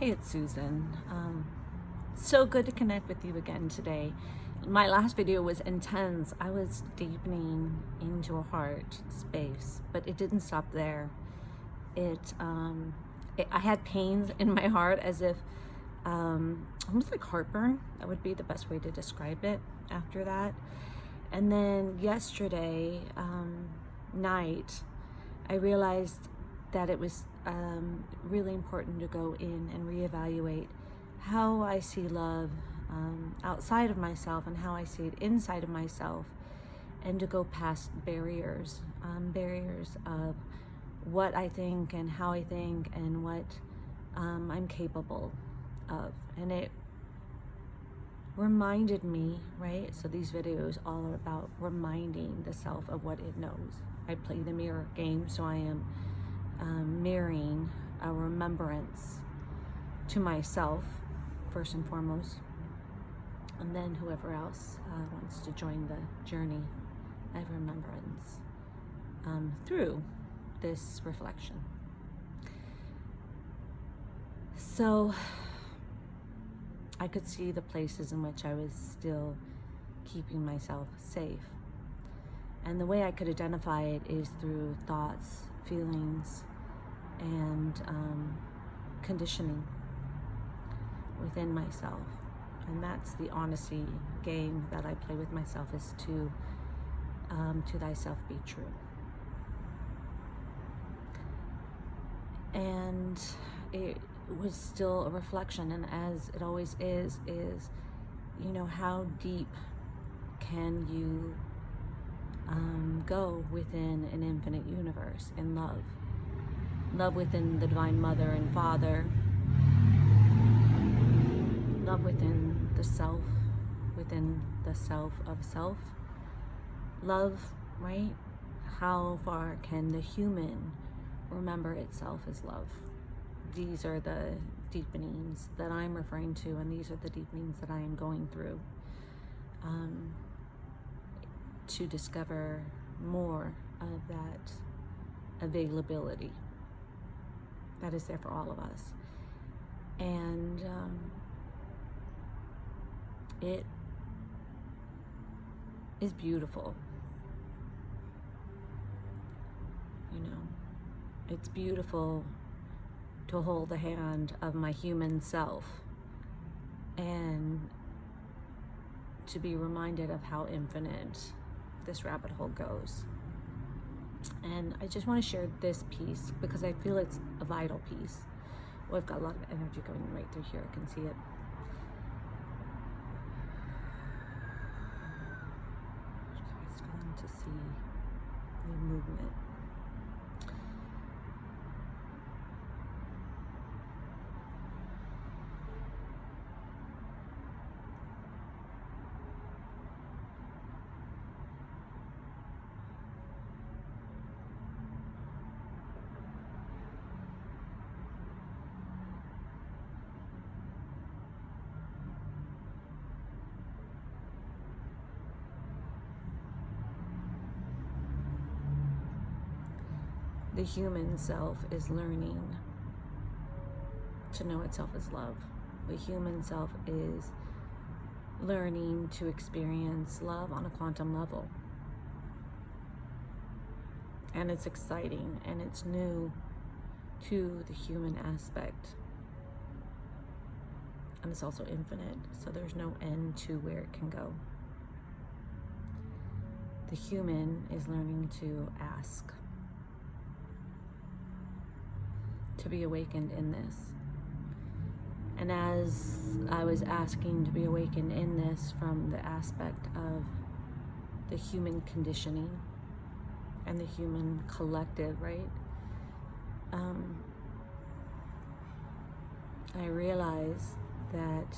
Hey, it's Susan. So good to connect with you again today. My last video was intense. I was deepening into a heart space, but it didn't stop there. I had pains in my heart as if almost like heartburn. That would be the best way to describe it after that. And then yesterday night, I realized that it was really important to go in and reevaluate how I see love outside of myself and how I see it inside of myself, and to go past barriers of what I think and how I think and what I'm capable of. And it reminded me, right? So these videos all are about reminding the self of what it knows. I play the mirror game, so I am mirroring a remembrance to myself first and foremost, and then whoever else wants to join the journey of remembrance through this reflection. So I could see the places in which I was still keeping myself safe, and the way I could identify it is through thoughts, feelings, and conditioning within myself. And that's the honesty game that I play with myself, is to thyself be true. And it was still a reflection, and as it always is, you know, how deep can you go within an infinite universe in love within the Divine Mother and Father, love within the self of self, love, right? How far can the human remember itself as love? These are the deepenings that I'm referring to, and these are the deepenings that I am going through to discover more of that availability that is there for all of us. And it is beautiful. You know, it's beautiful to hold the hand of my human self and to be reminded of how infinite this rabbit hole goes. And I just want to share this piece because I feel it's a vital piece. Well, I've got a lot of energy going right through here. I can see it. It's fun to see the movement. The human self is learning to know itself as love. The human self is learning to experience love on a quantum level. And it's exciting and it's new to the human aspect. And it's also infinite, so there's no end to where it can go. The human is learning to ask, to be awakened in this. And as I was asking to be awakened in this from the aspect of the human conditioning and the human collective, right? I realized that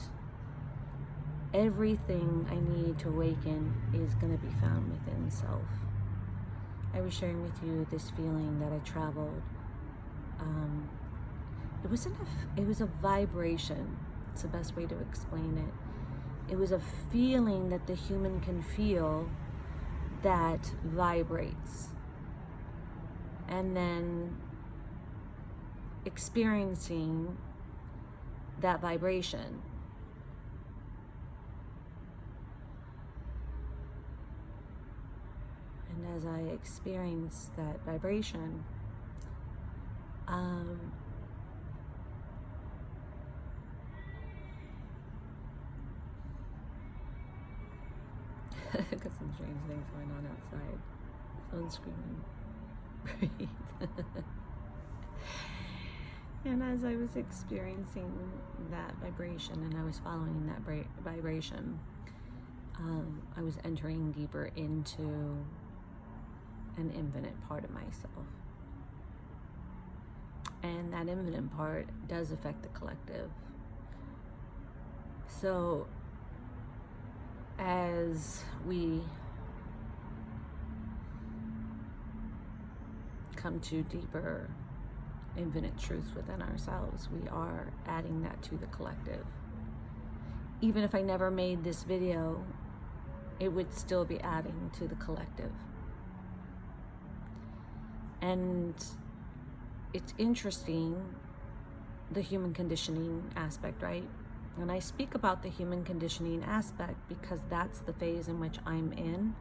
everything I need to awaken is going to be found within self. I was sharing with you this feeling that I traveled. It was a vibration. It's the best way to explain it. It was a feeling that the human can feel that vibrates. And then experiencing that vibration. And as I experience that vibration, got some strange things going on outside. Someone's screaming. Breathe. And as I was experiencing that vibration and I was following that vibration, I was entering deeper into an infinite part of myself. And that infinite part does affect the collective. So as we come to deeper infinite truths within ourselves, we are adding that to the collective. Even if I never made this video, it would still be adding to the collective. And it's interesting, the human conditioning aspect, right? And I speak about the human conditioning aspect because that's the phase in which I'm in.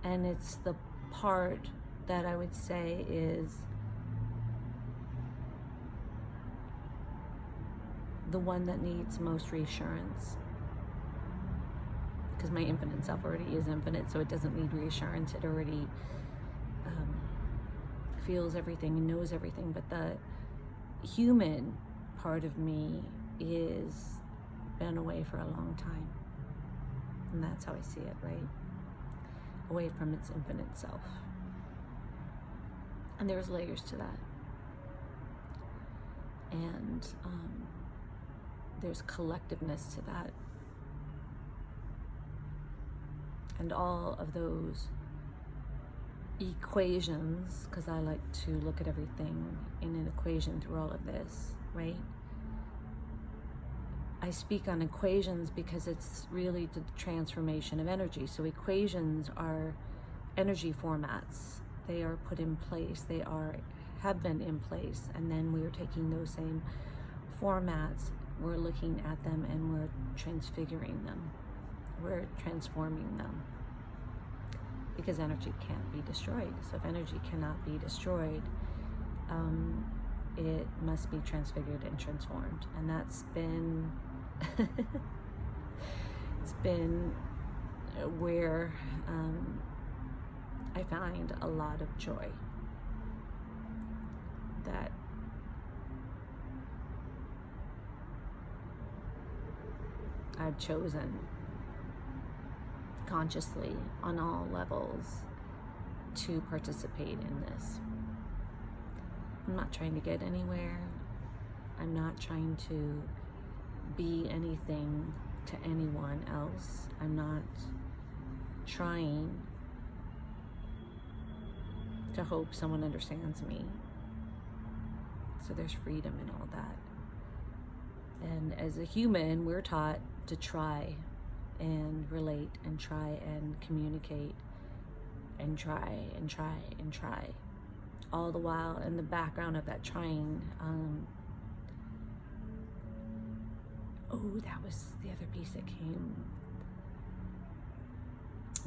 And it's the part that I would say is the one that needs most reassurance. Because my infinite self already is infinite, so it doesn't need reassurance. It already feels everything and knows everything. But the human part of me is been away for a long time. And that's how I see it, right? Away from its infinite self. And there's layers to that. And there's collectiveness to that. And all of those equations, because I like to look at everything in an equation through all of this, right? I speak on equations because it's really the transformation of energy. So equations are energy formats. They are put in place. They have been in place. And then we're taking those same formats, we're looking at them and we're transfiguring them. We're transforming them. Because energy can't be destroyed. So if energy cannot be destroyed, it must be transfigured and transformed. And that's been it's been where I find a lot of joy. That I've chosen consciously on all levels to participate in this. I'm not trying to get anywhere. I'm not trying to be anything to anyone else. I'm not trying to hope someone understands me. So there's freedom in all that. And as a human, we're taught to try and relate and try and communicate and try and try and try. All the while in the background of that trying, that was the other piece that came,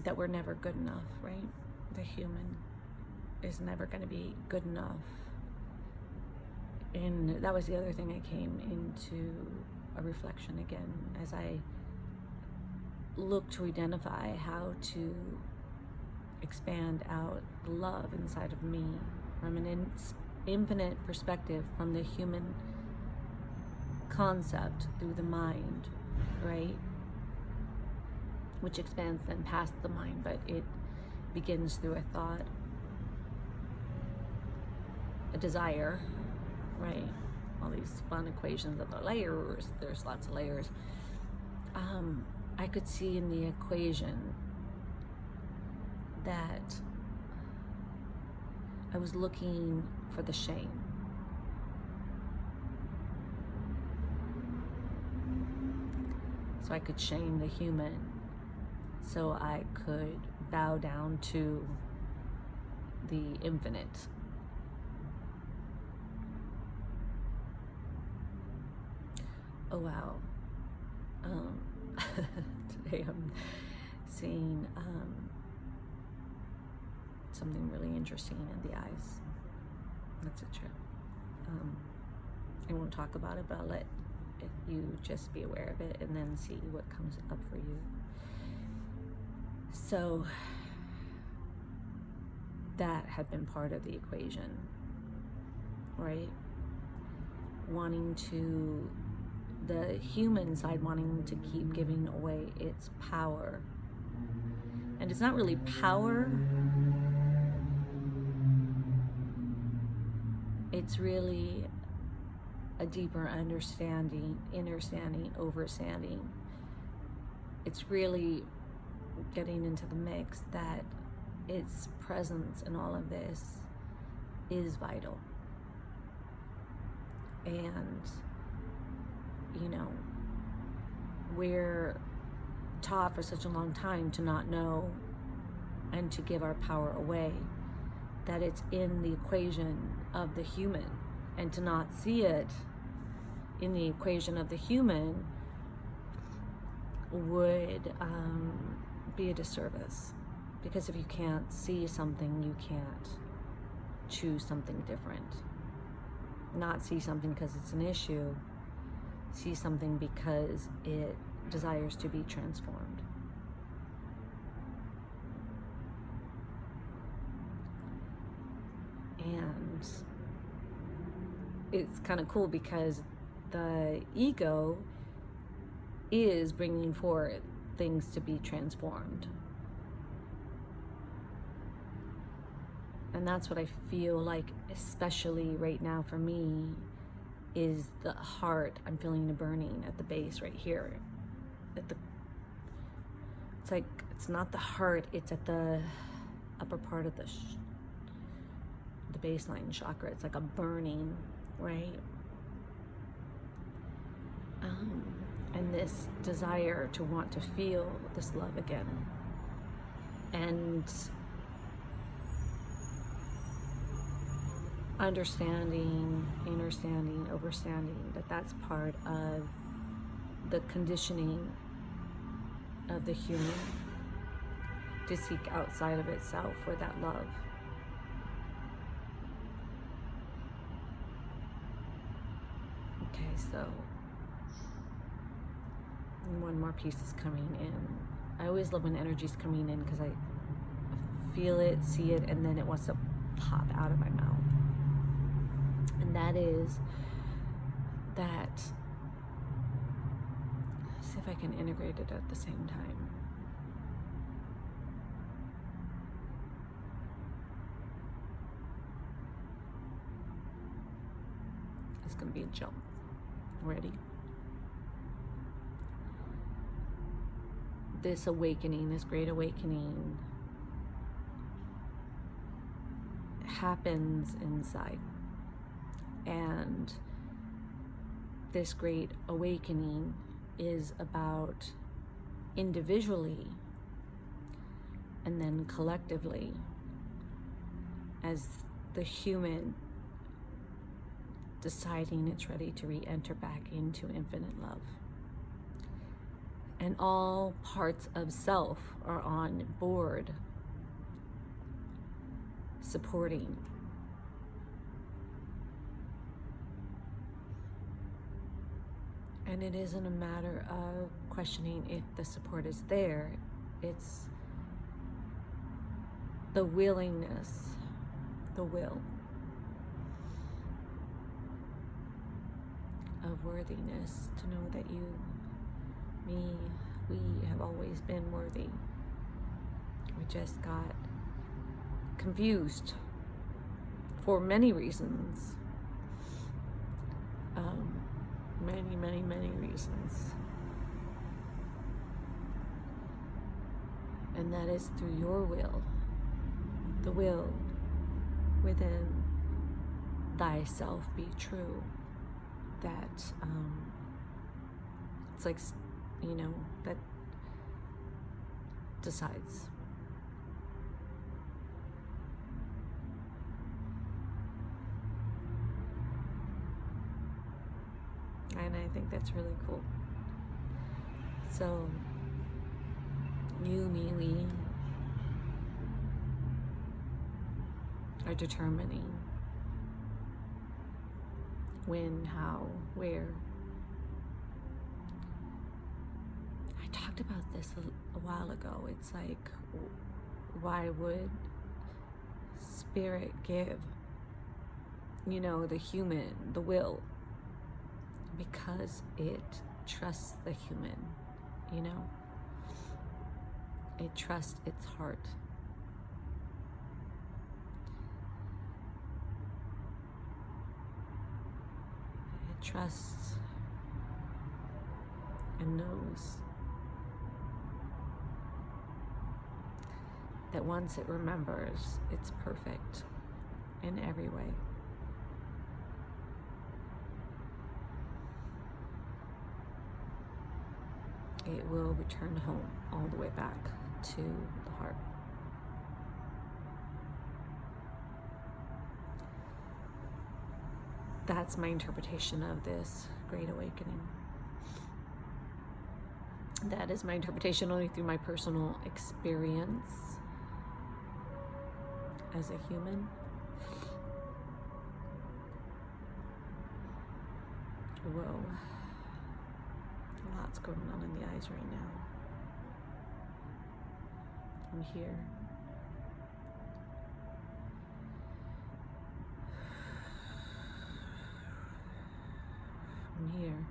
that we're never good enough, right? The human is never going to be good enough. And that was the other thing I came into a reflection again as I look to identify how to expand out love inside of me from an infinite perspective, from the human concept through the mind, right? Which expands then past the mind, but it begins through a thought, a desire, right? All these fun equations of the layers, there's lots of layers. I could see in the equation that I was looking for the shame. So I could shame the human, so I could bow down to the infinite. Oh wow. Today I'm seeing something really interesting in the eyes. That's a trip. I won't talk about it, but I'll let you just be aware of it and then see what comes up for you. So that had been part of the equation, right? The human side wanting to keep giving away its power. And it's not really power, it's really a deeper understanding, overstanding. It's really getting into the mix that its presence in all of this is vital. And, we're taught for such a long time to not know and to give our power away, that it's in the equation of the human, and to not see it in the equation of the human would be a disservice, because if you can't see something, you can't choose something different. Not see something because it's an issue, see something because it desires to be transformed. And it's kind of cool because the ego is bringing forth things to be transformed. And that's what I feel like, especially right now for me, is the heart. I'm feeling the burning at the base right here. It's like, it's not the heart, it's at the upper part of the baseline chakra. It's like a burning, right? And this desire to want to feel this love again. And understanding, overstanding that that's part of the conditioning of the human to seek outside of itself for that love. Okay, so one more piece is coming in. I always love when energy's coming in because I feel it, see it, and then it wants to pop out of my mouth. And that is that, see if I can integrate it at the same time. It's gonna be a jump. Ready? This awakening, this great awakening, happens inside. And this great awakening is about individually and then collectively as the human deciding it's ready to re-enter back into infinite love. And all parts of self are on board supporting. And it isn't a matter of questioning if the support is there. It's the willingness, the will of worthiness to know that you, me, we have always been worthy. We just got confused for many reasons. Many reasons. And that is through your will, the will within thyself be true. That it's like, that decides. And I think that's really cool. So, you, me, we are determining when, how, where. I talked about this a while ago. It's like, why would spirit give, the human the will? Because it trusts the human, It trusts its heart. It trusts and knows that once it remembers, it's perfect in every way. It will return home all the way back to the heart. That's my interpretation of this Great Awakening. That is my interpretation only through my personal experience as a human. Whoa. Lots going on in the eyes right now. I'm here. I'm here.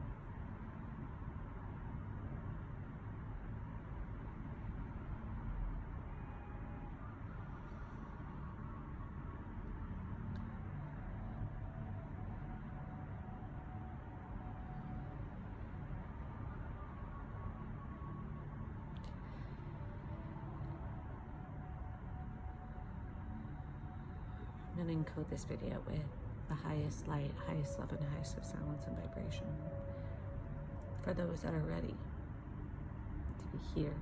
I'm going to encode this video with the highest light, highest love, and highest of silence and vibration for those that are ready to be here